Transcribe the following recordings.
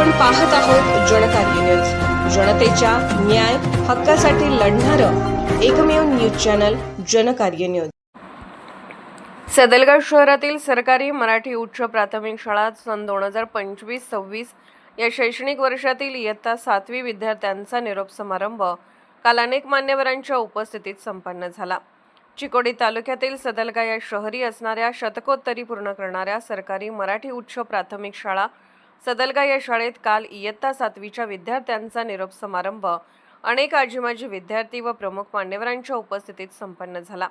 आपण पाहत आहोत जनकार्य न्यूज, जनतेच्या न्याय हक्कासाठी लढणारं एकमेव news channel Janakarya news. Sadalga शहरातील सरकारी मराठी उच्च प्राथमिक शाळा सन 2025-26 या शैक्षणिक वर्षातील इयत्ता 7वी विद्यार्थ्यांचा निरोप समारंभ काल अनेक मान्यवरांच्या उपस्थितीत संपन्न झाला। चिकोडी तालुक्यातील सदलगा या शहरी असणाऱ्या शतकोत्तरी पूर्ण करणाऱ्या सरकारी मराठी उच्च प्राथमिक शाळा सदलगा या शाळेत काल इयत्ता 7वीच्या विद्यार्थ्यांचा निरोप समारंभ अनेक आजी-माजी विद्यार्थी व प्रमुख मान्यवरांच्या उपस्थितीत संपन्न झाला।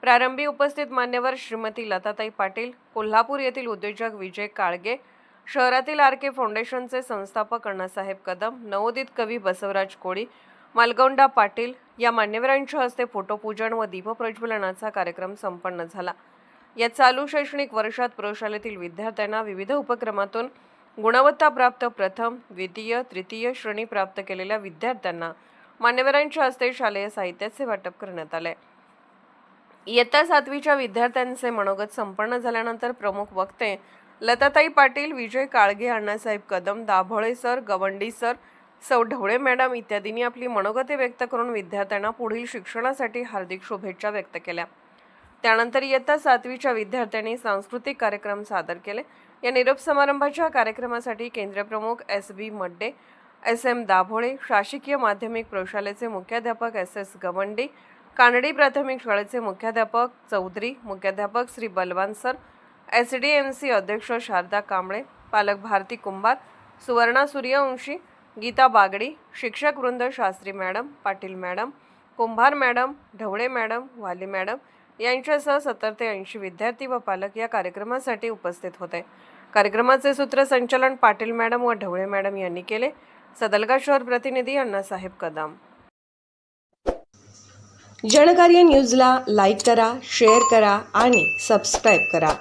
प्रारंभी उपस्थित मान्यवर श्रीमती लताताई पाटील, कोल्हापूर येथील उद्योजक विजय काळगे, शहरातील आर.के. फाउंडेशनचे संस्थापक अण्णासाहेब कदम, नवोदित कवी बसवराज कोळी, मालगौंडा पाटील या मान्यवरांच्या हस्ते फोटोपूजन व दीपप्रज्वलनाचा कार्यक्रम संपन्न झाला। या चालू शैक्षणिक वर्षात प्रशालेतील विद्यार्थ्यांना विविध उपक्रमातून गुणवत्ता प्राप्त प्रथम, द्वितीय, तृतीय श्रेणी प्राप्त केलेल्या विद्यार्थ्यांना मान्यवरांच्या हस्ते शालेय साहित्याचे वाटप करण्यात आले। इयत्ता 7वीच्या विद्यार्थ्यांचे मनोगत संपन्न झाल्यानंतर प्रमुख वक्ते लताताई पाटील, विजय काळगे, अण्णासाहेब कदम, दाभोळे सर, गवंडी सर, सौ ढवळे मॅडम इत्यादींनी आपली मनोगते व्यक्त करून विद्यार्थ्यांना पुढील शिक्षणासाठी हार्दिक शुभेच्छा व्यक्त केल्या। त्यानंतर इयत्ता 7वीच्या विद्यार्थ्यांनी सांस्कृतिक कार्यक्रम सादर केले। या निरोप समारंभाच्या कार्यक्रमासाठी केंद्र प्रमुख एस.बी. मड्डे, एस.एम. दाभोळे, शासकीय माध्यमिक प्रशालेचे मुख्याध्यापक एस.एस. गवंडी, कानडी प्राथमिक शाळेचे मुख्याध्यापक चौधरी, मुख्याध्यापक श्री बलवान सर, एस.डी.एम.सी. अध्यक्ष शारदा कांबळे, पालक भारती कुंभार, सुवर्णा सूर्यवंशी, गीता बागडी, शिक्षक वृंद शास्त्री मॅडम, पाटील मॅडम, कुंभार मॅडम, ढवळे मॅडम, वाली मॅडम यांच्यासह 70 ते 80 विद्यार्थी व पालक या कार्यक्रमासाठी उपस्थित होते। कार्यक्रमाचे सूत्रसंचालन पाटील मॅडम व ढवळे मॅडम यांनी केले। सदलगा शहर प्रतिनिधी अण्णासाहेब कदम। जनकार्य न्यूजला लाईक करा, शेअर करा आणि सबस्क्राईब करा।